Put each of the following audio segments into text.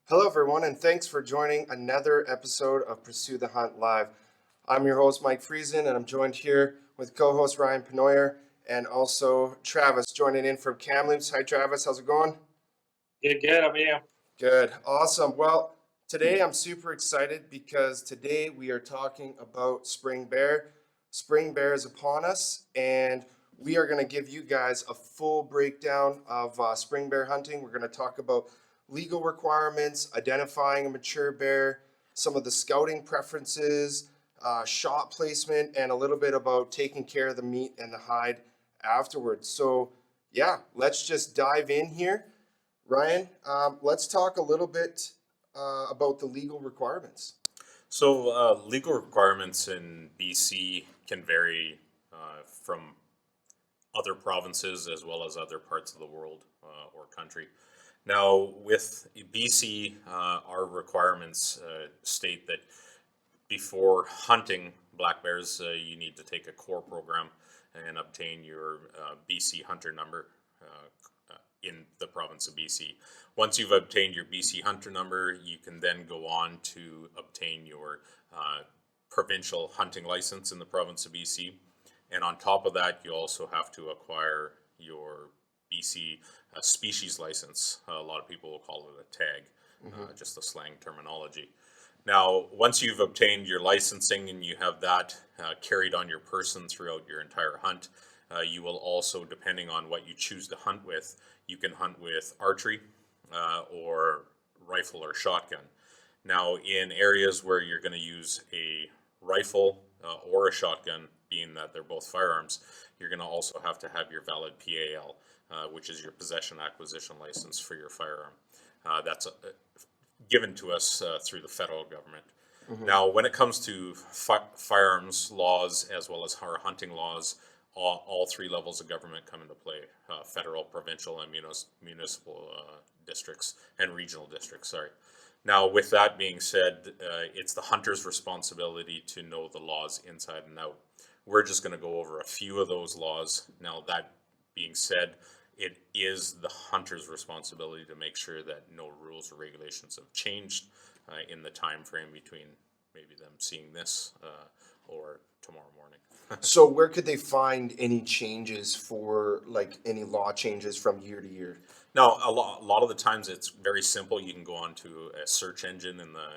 Hello, everyone, and thanks for joining another episode of Pursue the Hunt Live. I'm your host, Mike Friesen, and I'm joined here with co host Ryan Penoyer and also Travis joining in from Kamloops. Hi, Travis. How's it going? Good. How about you? Good. Awesome. Well, today I'm super excited because today we are talking about spring bear. Spring bear is upon us, and we are going to give you guys a full breakdown of spring bear hunting. We're going to talk about legal requirements, identifying a mature bear, some of the scouting preferences, shot placement, and a little bit about taking care of the meat and the hide afterwards. So, yeah, let's just dive in here. Ryan, let's talk a little bit about the legal requirements. Legal requirements in BC can vary from other provinces as well as other parts of the world or country. Now, with BC, our requirements state that before hunting black bears, you need to take a core program and obtain your BC hunter number in the province of BC. Once you've obtained your BC hunter number, you can then go on to obtain your provincial hunting license in the province of BC. And on top of that, you also have to acquire your BC species license. A lot of people will call it a tag, just the slang terminology. Now, once you've obtained your licensing and you have that carried on your person throughout your entire hunt, you will also, depending on what you choose to hunt with, you can hunt with archery or rifle or shotgun. Now, in areas where you're going to use a rifle or a shotgun, being that they're both firearms, you're going to also have to have your valid PAL, which is your possession acquisition license for your firearm. That's given to us through the federal government. Now, when it comes to firearms laws as well as our hunting laws, all three levels of government come into play: federal, provincial, and municipal districts and regional districts. Sorry. Now, with that being said, it's the hunter's responsibility to know the laws inside and out. We're just going to go over a few of those laws. Now, that being said, it is the hunter's responsibility to make sure that no rules or regulations have changed in the time frame between maybe them seeing this or tomorrow morning. So, where could they find any changes for like any law changes from year to year? Now, a lot of the times it's very simple. You can go onto a search engine in the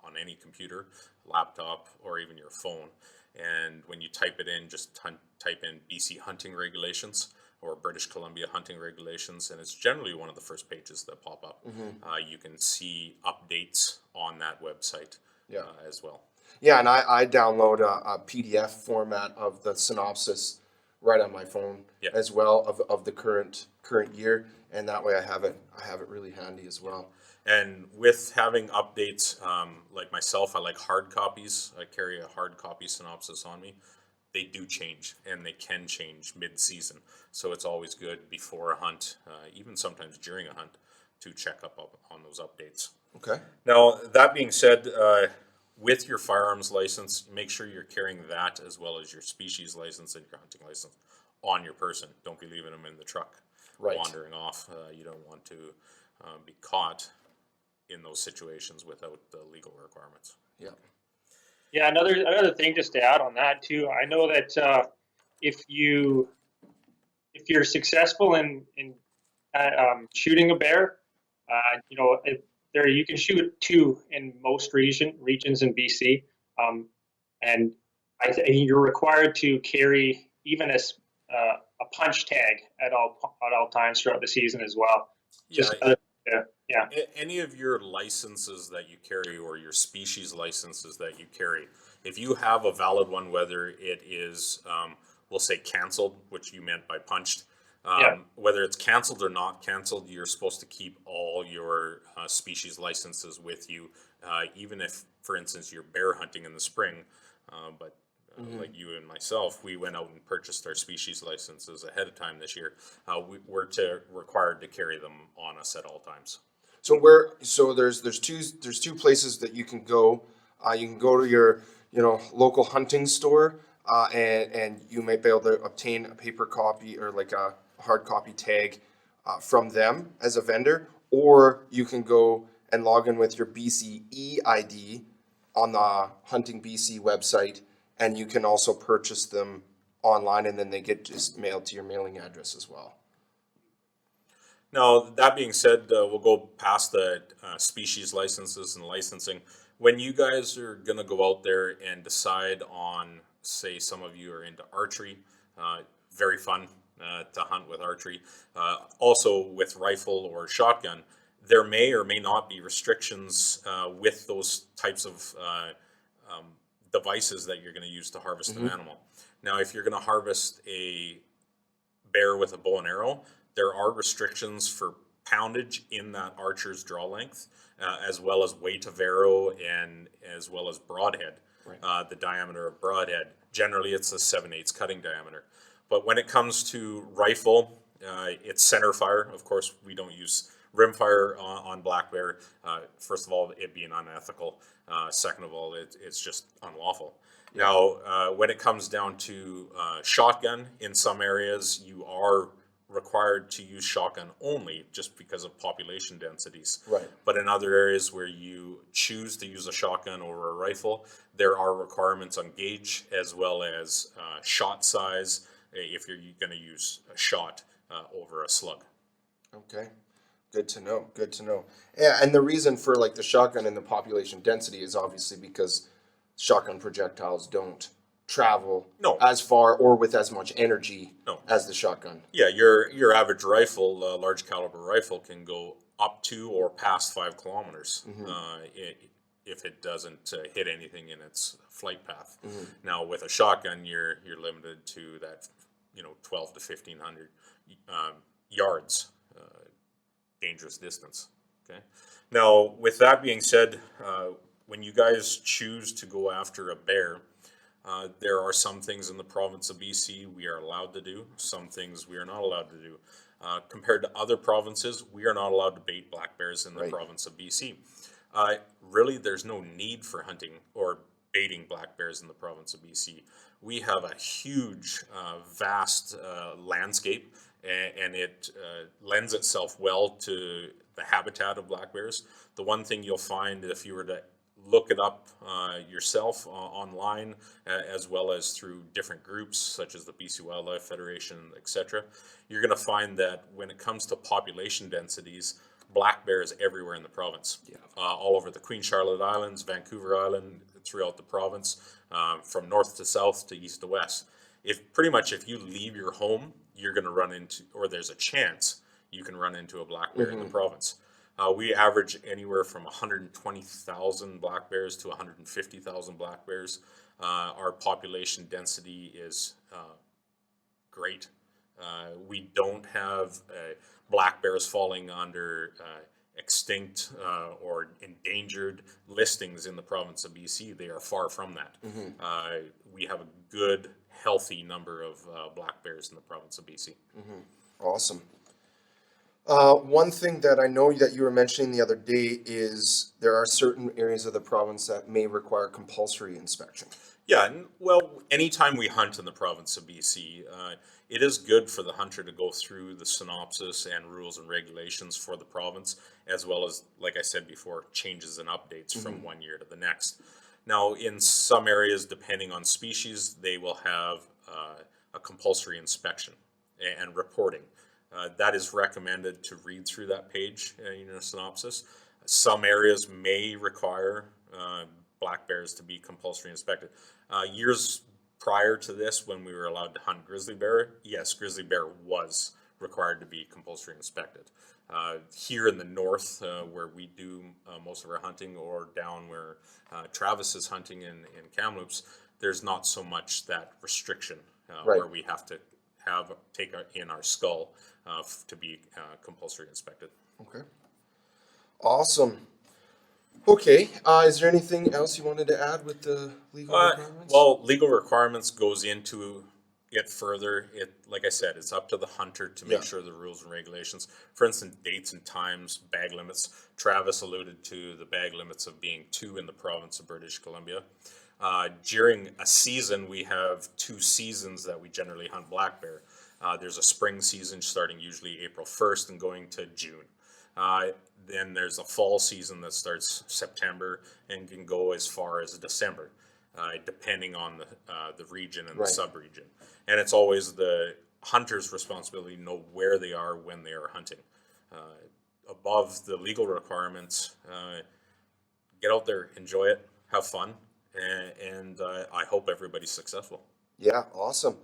on any computer, laptop, or even your phone, and when you type it in, just type in BC hunting regulations or British Columbia hunting regulations, and it's generally one of the first pages that pop up. You can see updates on that website as well. Yeah, and I download a PDF format of the synopsis right on my phone as well of the current year, and that way I have it really handy as well. And with having updates, like myself, I like hard copies. I carry a hard copy synopsis on me. They do change, and they can change mid-season. So it's always good before a hunt, even sometimes during a hunt, to check up on those updates. Okay. Now, that being said, with your firearms license, make sure you're carrying that as well as your species license and your hunting license on your person. Don't be leaving them in the truck wandering off. You don't want to be caught in those situations without the legal requirements. Yeah. Yeah. Another thing, just to add on that too. I know that if you're successful in shooting a bear, there you can shoot two in most regions in BC, and you're required to carry even a punch tag at all times throughout the season as well. Just yeah. Any of your licenses that you carry or your species licenses that you carry, if you have a valid one, whether it is, we'll say canceled, which you meant by punched, whether it's canceled or not canceled, you're supposed to keep all your species licenses with you, even if, for instance, you're bear hunting in the spring. But like you and myself, we went out and purchased our species licenses ahead of time this year. We're required to carry them on us at all times. So there's two places that you can go. You can go to your local hunting store, and you might be able to obtain a paper copy or like a hard copy tag from them as a vendor, or you can go and log in with your BCE ID on the Hunting BC website, and you can also purchase them online, and then they get just mailed to your mailing address as well. Now, that being said, we'll go past the species licenses and licensing. When you guys are going to go out there and decide on, say, some of you are into archery, very fun to hunt with archery. Also with rifle or shotgun, there may or may not be restrictions with those types of devices that you're going to use to harvest an animal. Now, if you're going to harvest a bear with a bow and arrow, there are restrictions for poundage in that archer's draw length, as well as weight of arrow and as well as broadhead, the diameter of broadhead. Generally, it's a 7/8 cutting diameter. But when it comes to rifle, it's center fire. Of course, we don't use rim fire on black bear. First of all, it being unethical. Second of all, it's just unlawful. Now, when it comes down to shotgun, in some areas, you are required to use shotgun only just because of population densities. Right. But in other areas where you choose to use a shotgun over a rifle, there are requirements on gauge as well as shot size if you're going to use a shot over a slug. Okay. Good to know. Good to know. Yeah, and the reason for like the shotgun and the population density is obviously because shotgun projectiles don't travel as far or with as much energy as the shotgun. Yeah, your average rifle, large caliber rifle, can go up to or past 5 kilometers if it doesn't hit anything in its flight path. Now, with a shotgun, you're limited to that 12 to 1500 yards, dangerous distance. Okay. Now, with that being said, when you guys choose to go after a bear, there are some things in the province of BC we are allowed to do, some things we are not allowed to do. Compared to other provinces, we are not allowed to bait black bears in the province of BC. Really, there's no need for hunting or baiting black bears in the province of BC. We have a huge, vast landscape, and it lends itself well to the habitat of black bears. The one thing you'll find if you were to look it up yourself online, as well as through different groups such as the BC Wildlife Federation, etc., you're going to find that when it comes to population densities, black bears everywhere in the province, all over the Queen Charlotte Islands, Vancouver Island, throughout the province, from north to south to east to west. If you leave your home, you're going to run into, or there's a chance you can run into a black bear in the province. We average anywhere from 120,000 black bears to 150,000 black bears. Our population density is great. We don't have black bears falling under extinct or endangered listings in the province of BC. They are far from that. We have a good, healthy number of black bears in the province of BC. Awesome. One thing that I know that you were mentioning the other day is there are certain areas of the province that may require compulsory inspection. Yeah, well, anytime we hunt in the province of BC, it is good for the hunter to go through the synopsis and rules and regulations for the province, as well as, like I said before, changes and updates from one year to the next. Now, in some areas, depending on species, they will have a compulsory inspection and reporting. That is recommended to read through that page in your synopsis. Some areas may require black bears to be compulsory inspected. Years prior to this, when we were allowed to hunt grizzly bear, yes, grizzly bear was required to be compulsory inspected. Here in the north, where we do most of our hunting, or down where Travis is hunting in Kamloops, there's not so much that restriction where we have to take in our skull to be compulsory inspected. Okay. Awesome. Okay. Is there anything else you wanted to add with the legal requirements? Well, legal requirements goes into it further. Like I said, it's up to the hunter to make sure the rules and regulations. For instance, dates and times, bag limits. Travis alluded to the bag limits of being 2 in the province of British Columbia. During a season, we have 2 seasons that we generally hunt black bear. There's a spring season starting usually April 1st and going to June. Then there's a fall season that starts September and can go as far as December, depending on the region and the Right. sub-region. And it's always the hunter's responsibility to know where they are when they are hunting. Above the legal requirements, get out there, enjoy it, have fun, and I hope everybody's successful. Yeah, awesome.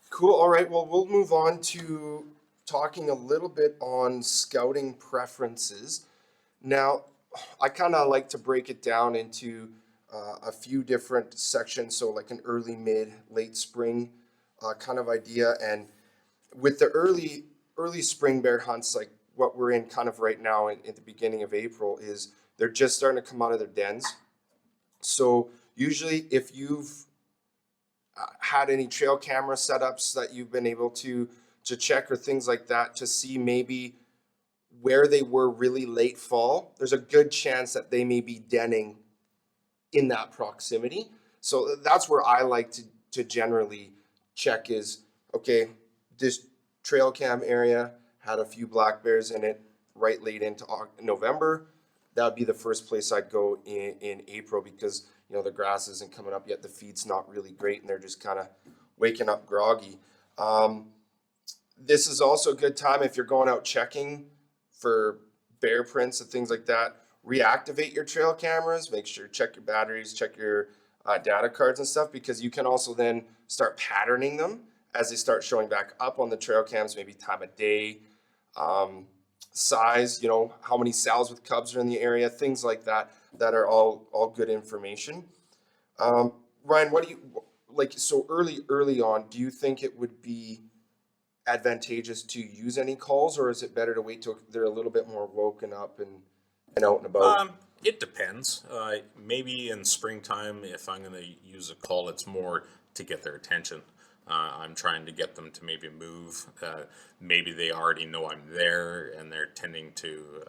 Cool. All right. Well, we'll move on to talking a little bit on scouting preferences. Now, I kind of like to break it down into a few different sections. So, like an early, mid, late spring kind of idea. And with the early spring bear hunts, like what we're in kind of right now at the beginning of April, is they're just starting to come out of their dens. So, usually, if you've had any trail camera setups that you've been able to check or things like that to see maybe where they were really late fall, there's a good chance that they may be denning in that proximity. So that's where I like to generally check is, okay, this trail cam area had a few black bears in it right late into November. That would be the first place I'd go in April because, you know, the grass isn't coming up yet. The feed's not really great and they're just kind of waking up groggy. This is also a good time if you're going out checking for bear prints and things like that. Reactivate your trail cameras. Make sure check your batteries, check your data cards and stuff, because you can also then start patterning them as they start showing back up on the trail cams. Maybe time of day, size. You know, how many sows with cubs are in the area. Things like that. That are all good information. Ryan, what do you like? So early on, do you think it would be advantageous to use any calls, or is it better to wait till they're a little bit more woken up and out and about? It depends. Maybe in springtime, if I'm going to use a call, it's more to get their attention. I'm trying to get them to maybe move. Maybe they already know I'm there and they're tending to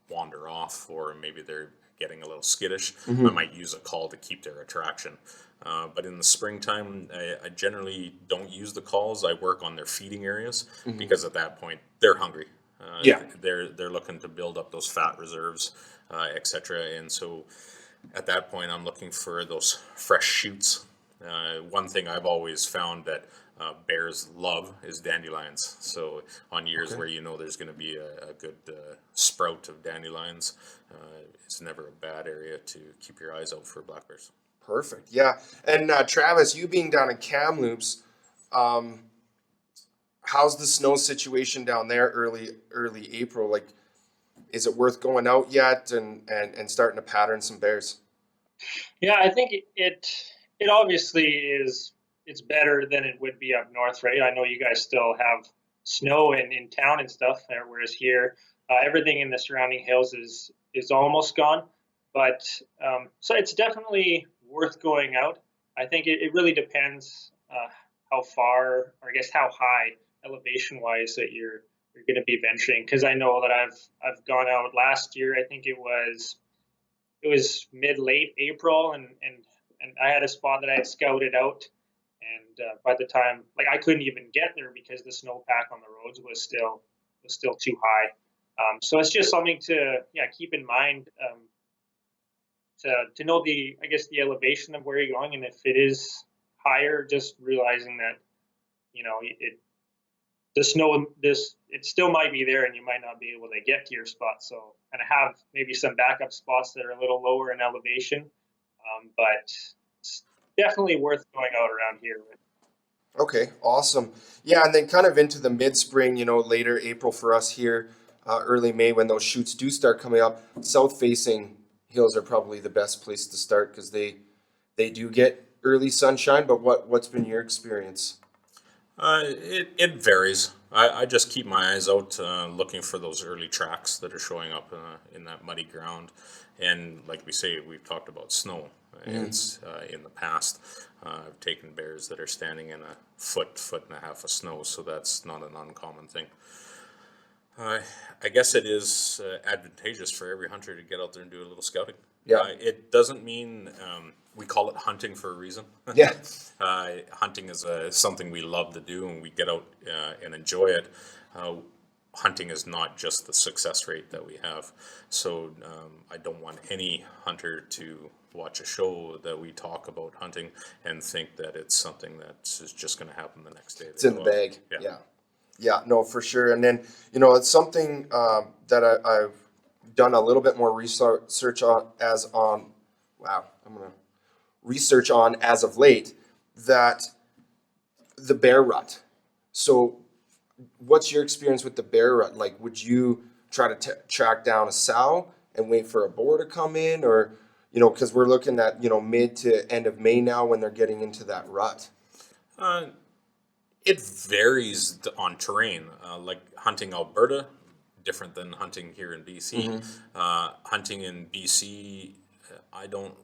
wander off, or maybe they're getting a little skittish. I might use a call to keep their attraction. But in the springtime, I generally don't use the calls. I work on their feeding areas because at that point they're hungry. Yeah. They're looking to build up those fat reserves, etc. And so at that point, I'm looking for those fresh shoots. One thing I've always found that bears love is dandelions. So on years where you know there's going to be a good sprout of dandelions, it's never a bad area to keep your eyes out for black bears. Perfect. Yeah. And Travis, you being down in Kamloops, how's the snow situation down there early April? Like, is it worth going out yet and starting to pattern some bears? Yeah, I think it obviously is. It's better than it would be up north, right? I know you guys still have snow in town and stuff, whereas here everything in the surrounding hills is almost gone. But so it's definitely worth going out. I think it really depends how far, or I guess how high elevation wise that you're going to be venturing. Because I know that I've gone out last year. I think it was mid-late April, and I had a spot that I had scouted out, and by the time, like, I couldn't even get there because the snowpack on the roads was still too high. So it's just something to keep in mind, to know the elevation of where you're going, and if it is higher, just realizing that it still might be there and you might not be able to get to your spot. So, and I have maybe some backup spots that are a little lower in elevation, but it's definitely worth going out around here. Okay, awesome. Yeah, and then kind of into the mid-spring, later April for us here, early May when those shoots do start coming up. South-facing hills are probably the best place to start because they do get early sunshine. But what's been your experience? It varies. I just keep my eyes out looking for those early tracks that are showing up in that muddy ground. And like we say, we've talked about snow. It's in the past. I've taken bears that are standing in a foot and a half of snow, so that's not an uncommon thing. I guess it is advantageous for every hunter to get out there and do a little scouting. Yeah. It doesn't mean we call it hunting for a reason. Yeah. Hunting is something we love to do, and we get out and enjoy it. hunting is not just the success rate that we have. So I don't want any hunter to watch a show that we talk about hunting and think that it's something that is just going to happen the next day. It's in the bag. Yeah, no, for sure. And then, it's something that I've done a little bit more research on research on as of late, that the bear rut. So what's your experience with the bear rut? Like, would you try to track down a sow and wait for a boar to come in, or, because we're looking at, mid to end of May now when they're getting into that rut? It varies on terrain. Like hunting Alberta, different than hunting here in BC. Hunting in BC, I don't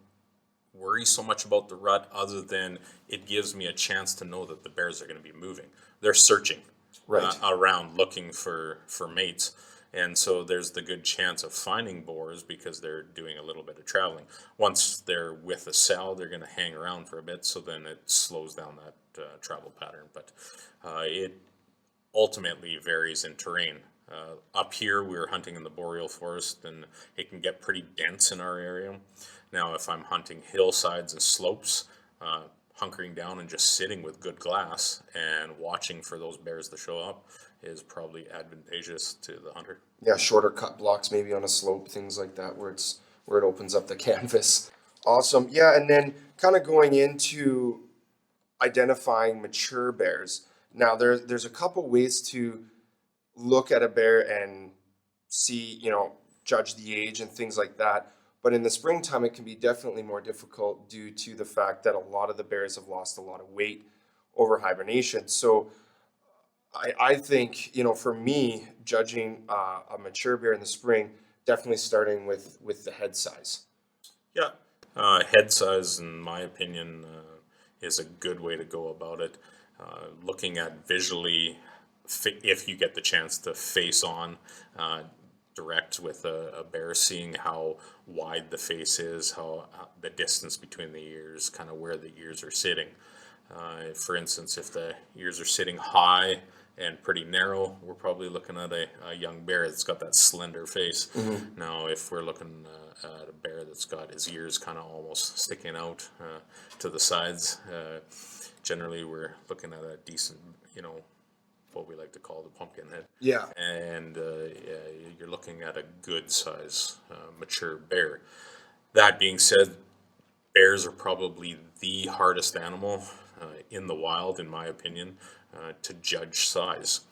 worry so much about the rut, other than it gives me a chance to know that the bears are going to be moving. They're searching around looking for mates. And so there's the good chance of finding boars because they're doing a little bit of traveling. Once they're with a sow, they're going to hang around for a bit, so then it slows down that travel pattern. But it ultimately varies in terrain. Up here, we're hunting in the boreal forest, and it can get pretty dense in our area. Now, if I'm hunting hillsides and slopes, hunkering down and just sitting with good glass and watching for those bears to show up is probably advantageous to the hunter. Yeah, shorter cut blocks maybe on a slope, things like that, where it opens up the canvas. Awesome. Yeah, and then kind of going into identifying mature bears. Now there's a couple ways to look at a bear and see, judge the age and things like that. But in the springtime, it can be definitely more difficult due to the fact that a lot of the bears have lost a lot of weight over hibernation. So I think, for me, judging a mature bear in the spring, definitely starting with the head size. Yeah, head size, in my opinion, is a good way to go about it. Looking at visually, if you get the chance to face on direct with a bear, seeing how wide the face is, how the distance between the ears, kind of where the ears are sitting. For instance, if the ears are sitting high and pretty narrow, we're probably looking at a young bear that's got that slender face. Now, if we're looking at a bear that's got his ears kind of almost sticking out to the sides, generally we're looking at a decent, what we like to call the pumpkin head. Yeah. And you're looking at a good size mature bear. That being said, bears are probably the hardest animal in the wild, in my opinion, to judge size.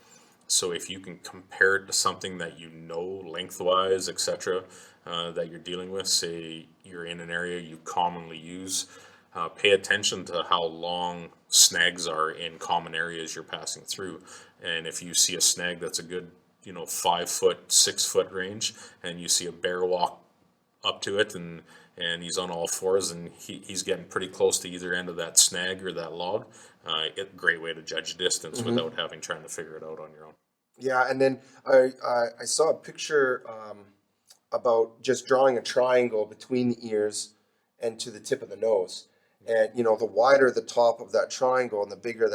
So if you can compare it to something that lengthwise, etc., that you're dealing with, say you're in an area you commonly use, pay attention to how long snags are in common areas you're passing through. And if you see a snag that's a good, 5 foot, 6 foot range, and you see a bear walk up to it and he's on all fours and he's getting pretty close to either end of that snag or that log, great way to judge distance without trying to figure it out on your own. Yeah, and then I saw a picture about just drawing a triangle between the ears and to the tip of the nose. And, the wider the top of that triangle and the bigger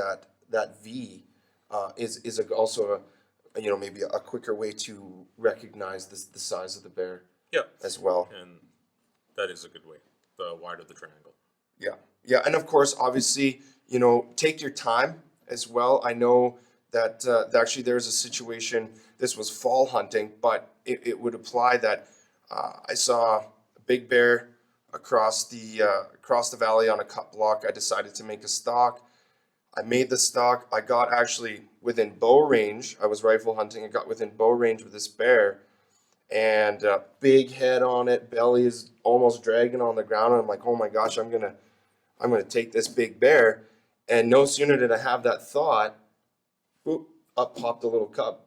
that V is also maybe a quicker way to recognize the size of the bear as well. And that is a good way, the wider the triangle. Yeah, and of course, obviously, take your time as well. I know that actually there's a situation, this was fall hunting, but it would apply that I saw a big bear across the valley on a cut block. I decided to make a stalk. I made the stalk. I got actually within bow range. I was rifle hunting. I got within bow range with this bear, and big head on it. Belly is almost dragging on the ground. And I'm like, oh my gosh, I'm gonna take this big bear. And no sooner did I have that thought, boop, up popped a little cub,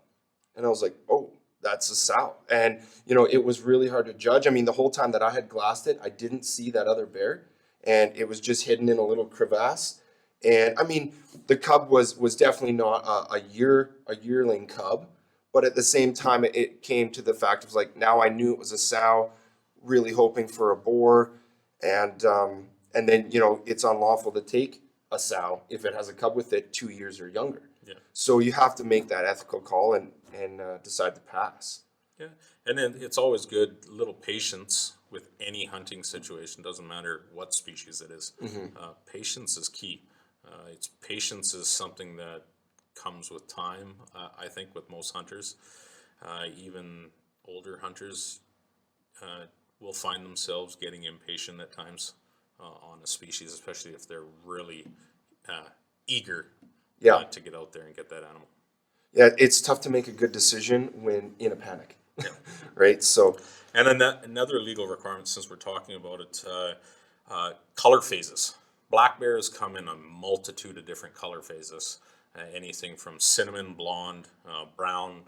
and I was like, oh, that's a sow. And it was really hard to judge. I mean, the whole time that I had glassed it, I didn't see that other bear, and it was just hidden in a little crevasse. And I mean, the cub was definitely not a yearling cub, but at the same time, it came to the fact of like, now I knew it was a sow, really hoping for a boar, and then it's unlawful to take a sow if it has a cub with it 2 years or younger. Yeah. So you have to make that ethical call and decide to pass. Yeah, and then it's always good, little patience with any hunting situation. Doesn't matter what species it is. Patience is key. It's patience is something that comes with time. I think with most hunters, even older hunters, will find themselves getting impatient at times on a species, especially if they're really eager Yeah. to get out there and get that animal. Yeah, it's tough to make a good decision when in a panic, right? So, And then another legal requirement, since we're talking about it, color phases. Black bears come in a multitude of different color phases, anything from cinnamon, blonde, brown,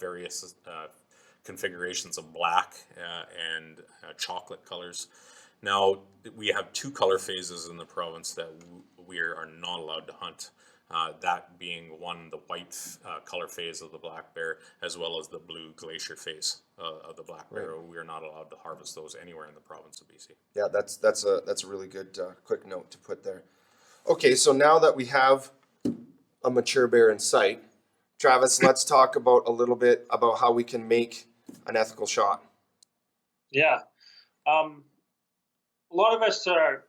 various configurations of black and chocolate colors. Now, we have two color phases in the province that we are not allowed to hunt. That being one, the white color phase of the black bear, as well as the blue glacier phase of the black bear. Right. We are not allowed to harvest those anywhere in the province of BC. yeah, that's a really good quick note to put there. Okay, so now that we have a mature bear in sight, Travis, let's talk about a little bit about how we can make an ethical shot. Yeah. A lot of us are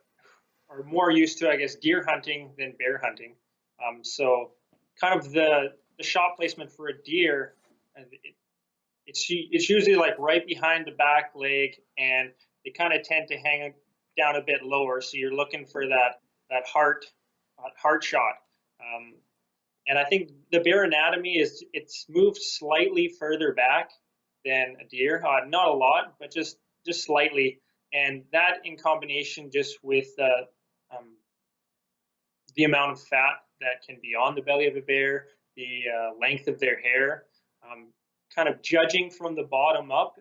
more used to, I guess, deer hunting than bear hunting. So kind of the shot placement for a deer, it's usually like right behind the back leg, and they kind of tend to hang down a bit lower. So you're looking for that heart shot. And I think the bear anatomy it's moved slightly further back than a deer, not a lot, but just slightly. And that in combination just with um, the amount of fat that can be on the belly of a bear, the length of their hair, kind of judging from the bottom up,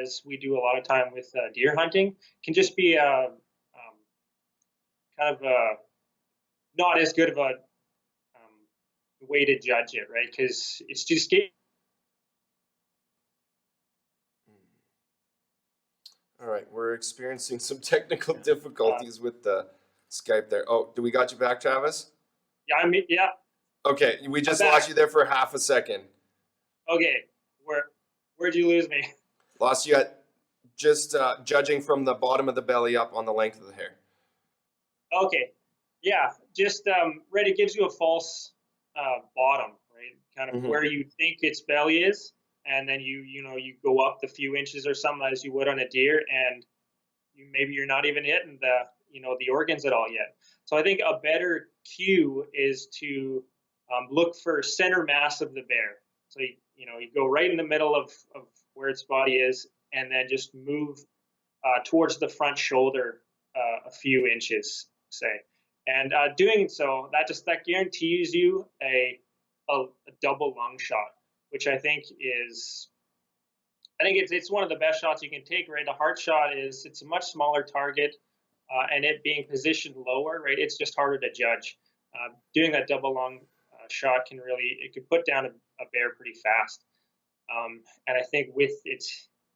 as we do a lot of time with deer hunting, can just be kind of not as good of a way to judge it, right? Because it's just All right, we're experiencing some technical difficulties with the Skype there. Oh, do we got you back, Travis? yeah. Okay, we just I'm lost back. you there for half a second. Okay, where'd you lose me? Lost you at just judging from the bottom of the belly up on the length of the hair. Okay, yeah, just right. It gives you a false bottom, right? Kind of where you think its belly is, and then you go up the few inches or something as you would on a deer, and maybe you're not even hitting the organs at all yet. So I think a better cue is to look for center mass of the bear. So you go right in the middle of where its body is, and then just move towards the front shoulder a few inches, say. And doing so, that guarantees you a double lung shot, which I think it's one of the best shots you can take. Right, the heart shot it's a much smaller target, and it being positioned lower, right, it's just harder to judge. Doing that double lung shot can put down a bear pretty fast. And I think with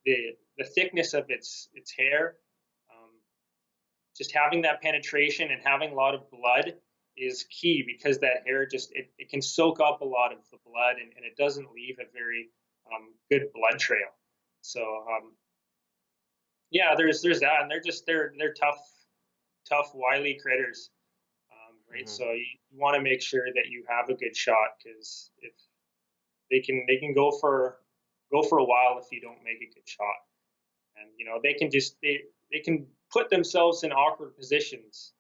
the thickness of its hair, just having that penetration and having a lot of blood is key, because that hair it can soak up a lot of the blood, and it doesn't leave a very good blood trail. So yeah, there's that, and they're tough, wily critters, right? So you want to make sure that you have a good shot, because if they can go for a while if you don't make a good shot. And they can put themselves in awkward positions.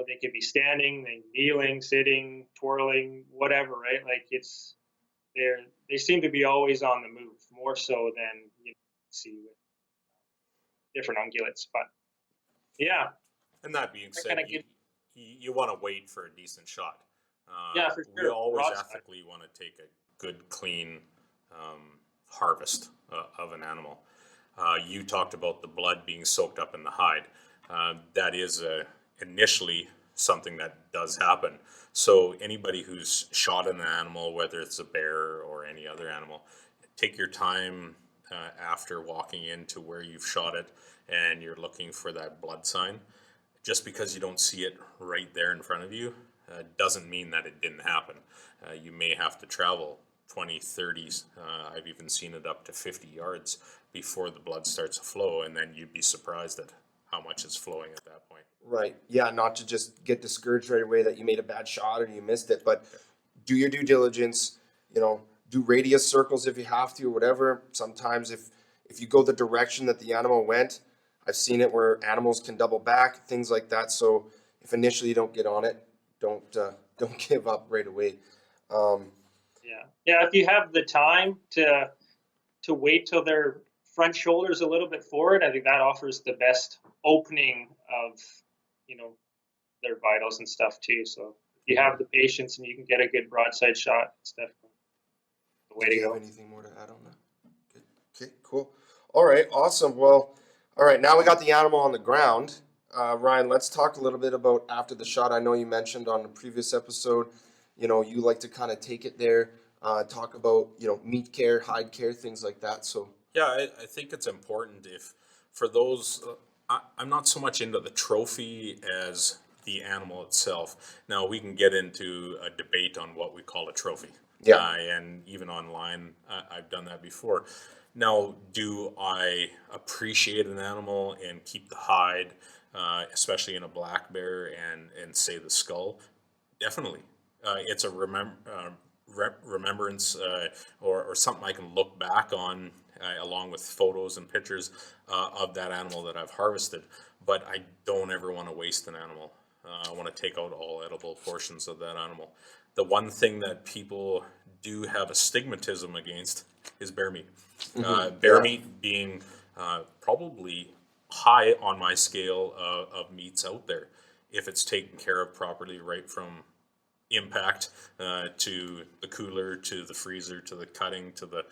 They could be standing, kneeling, sitting, twirling, whatever, right? Like they seem to be always on the move, more so than see with different ungulates. But yeah, And that being that said, kind of gives you want to wait for a decent shot. yeah, for We sure. always Broadside. ethically want to take a good, clean harvest of an animal. You talked about the blood being soaked up in the hide. That is initially something that does happen. So anybody who's shot an animal, whether it's a bear or any other animal, take your time after walking into where you've shot it and you're looking for that blood sign. Just because you don't see it right there in front of you doesn't mean that it didn't happen. You may have to travel 20, 30, I've even seen it up to 50 yards before the blood starts to flow, and then you'd be surprised at how much is flowing at that point. Right. Yeah, not to just get discouraged right away that you made a bad shot or you missed it, but do your due diligence, do radius circles if you have to or whatever. Sometimes if you go the direction that the animal went, I've seen it where animals can double back, things like that. So if initially you don't get on it, don't give up right away. Yeah. If you have the time to wait till their front shoulders a little bit forward, I think that offers the best opening of their vitals and stuff too. So if you have the patience and you can get a good broadside shot, it's definitely the way Do to you go. have anything more to add on that? Good. Okay, cool. All right, awesome. Well, all right, now we got the animal on the ground. Ryan, let's talk a little bit about after the shot. I know you mentioned on the previous episode, you like to kind of take it there, talk about, meat care, hide care, things like that. So, Yeah, I think it's important if for those, I'm not so much into the trophy as the animal itself. Now, we can get into a debate on what we call a trophy. Yeah. And even online, I've done that before. Now, do I appreciate an animal and keep the hide, especially in a black bear and say the skull? Definitely. It's a remembrance or something I can look back on along with photos and pictures of that animal that I've harvested. But I don't ever want to waste an animal. I want to take out all edible portions of that animal. The one thing that people do have a stigmatism against is bear meat. Bear meat being probably high on my scale of meats out there. If it's taken care of properly, right from impact to the cooler, to the freezer, to the cutting, to the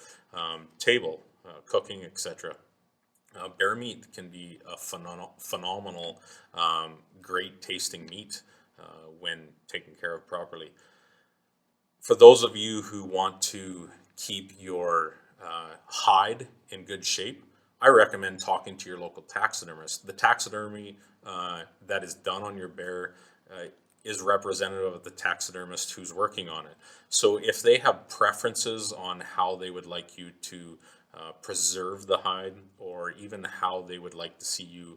table, cooking, etc. Bear meat can be a phenomenal, great tasting meat when taken care of properly. For those of you who want to keep your hide in good shape, I recommend talking to your local taxidermist. The taxidermy that is done on your bear is representative of the taxidermist who's working on it. So if they have preferences on how they would like you to preserve the hide, or even how they would like to see you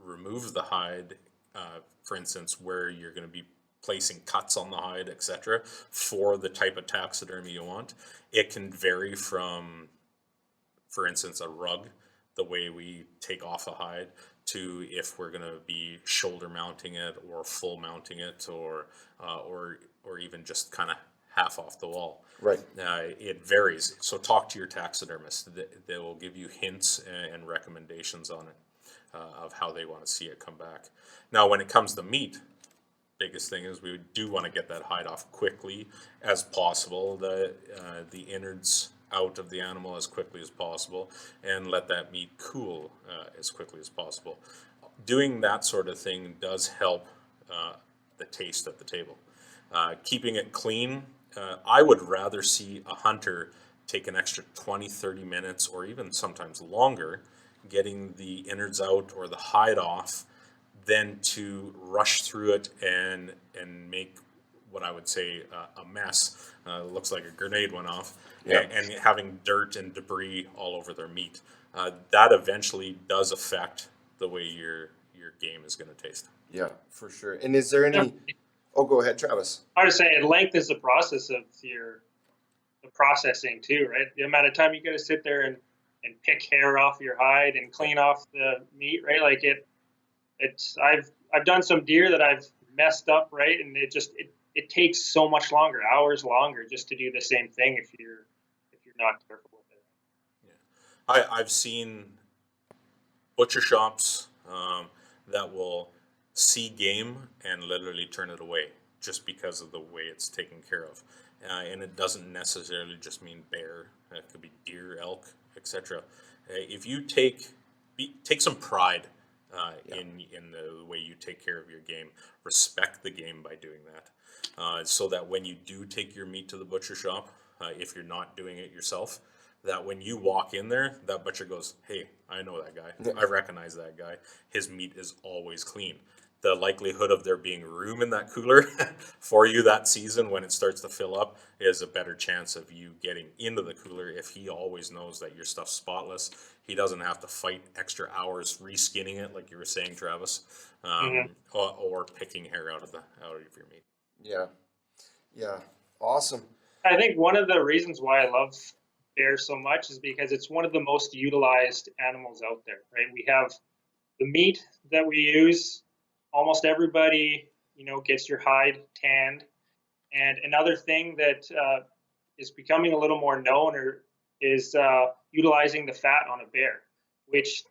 remove the hide, for instance, where you're going to be placing cuts on the hide, etc., for the type of taxidermy you want, it can vary from, for instance, a rug, the way we take off a hide, to if we're going to be shoulder mounting it or full mounting it, or even just kind of half off the wall. right. It varies. So talk to your taxidermist. They will give you hints and recommendations on it of how they want to see it come back. Now, when it comes to meat, biggest thing is we do want to get that hide off quickly as possible, the innards out of the animal as quickly as possible, and let that meat cool as quickly as possible. Doing that sort of thing does help the taste at the table. Keeping it clean, I would rather see a hunter take an extra 20, 30 minutes, or even sometimes longer, getting the innards out or the hide off, than to rush through it and make what I would say a mess. Looks like a grenade went off, Yeah. and having dirt and debris all over their meat. That eventually does affect the way your game is going to taste. Yeah, for sure. And is there any? Oh, go ahead, Travis. I was saying length is the process of the processing too, right? The amount of time you got to sit there and pick hair off your hide and clean off the meat, right? Like I've done some deer that I've messed up, right? And it takes so much longer, hours longer, just to do the same thing if you're not careful with it. Yeah. I've seen butcher shops that will see game and literally turn it away just because of the way it's taken care of. And it doesn't necessarily just mean bear. It could be deer, elk, etc. If you take some pride in the way you take care of your game, respect the game by doing that, so that when you do take your meat to the butcher shop, if you're not doing it yourself, that when you walk in there, that butcher goes, "Hey, I know that guy. I recognize that guy. His meat is always clean." the likelihood of there being room in that cooler for you that season when it starts to fill up is a better chance of you getting into the cooler if he always knows that your stuff's spotless. He doesn't have to fight extra hours reskinning it, like you were saying, Travis, or picking hair out of your meat. Yeah. Yeah. Awesome. I think one of the reasons why I love bear so much is because it's one of the most utilized animals out there, right? We have the meat that we use. Almost everybody, gets your hide tanned. And another thing that is becoming a little more known is utilizing the fat on a bear, which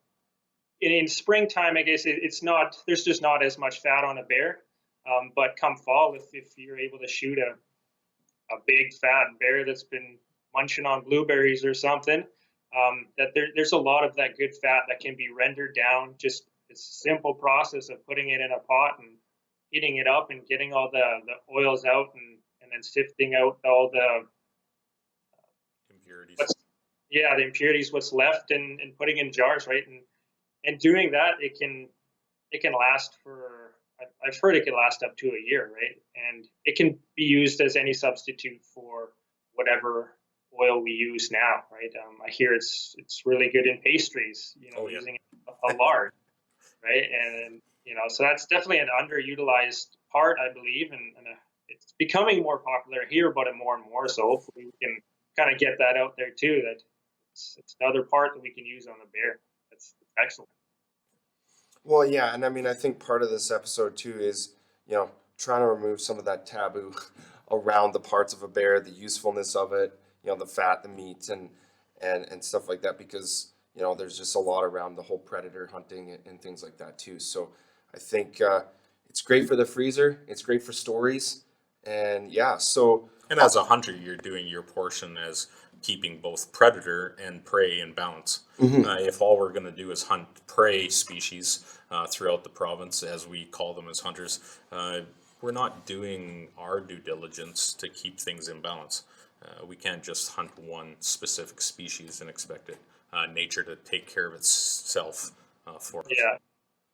in springtime, I guess it's not. There's just not as much fat on a bear. But come fall, if you're able to shoot a big fat bear that's been munching on blueberries or something, that there's a lot of that good fat that can be rendered down. Just it's a simple process of putting it in a pot and heating it up and getting all the oils out and then sifting out all the Impurities. the impurities, what's left, and putting in jars, right? And doing that, it can last for, I've heard it can last up to a year, right? And it can be used as any substitute for whatever oil we use now, right? I hear it's really good in pastries, using a lard, right? And so that's definitely an underutilized part, I believe, and it's becoming more popular. I hear about it more and more, so hopefully we can kind of get that out there too. That it's another part that we can use on the bear. That's excellent. Well, yeah, and I mean, I think part of this episode too is, trying to remove some of that taboo around the parts of a bear, the usefulness of it, the fat, the meat, and stuff like that, because there's just a lot around the whole predator hunting and things like that too. So I think it's great for the freezer. It's great for stories, and yeah. So And as a hunter, you're doing your portion as keeping both predator and prey in balance. If all we're going to do is hunt prey species throughout the province, as we call them as hunters, we're not doing our due diligence to keep things in balance. We can't just hunt one specific species and expect nature to take care of itself for us.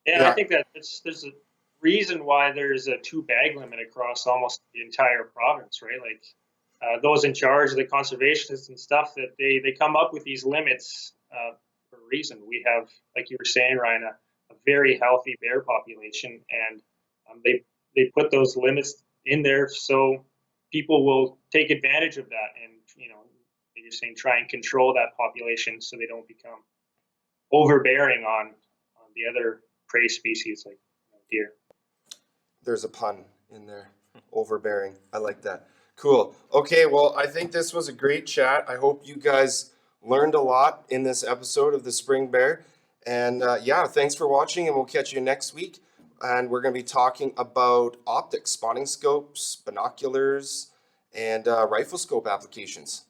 Yeah. I think that there's a reason why there's a 2-bag limit across almost the entire province, right? Like those in charge of the conservationists and stuff, that they come up with these limits for a reason. We have, like you were saying, Ryan, a very healthy bear population, and they put those limits in there so people will take advantage of that, and like you're saying, try and control that population so they don't become overbearing on the other prey species like deer. there's a pun in there, overbearing. I like that. Cool. Okay, well, I think this was a great chat. I hope you guys learned a lot in this episode of the Spring Bear. And yeah, thanks for watching, and we'll catch you next week. And we're going to be talking about optics, spotting scopes, binoculars, and rifle scope applications.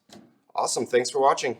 Awesome. Thanks for watching.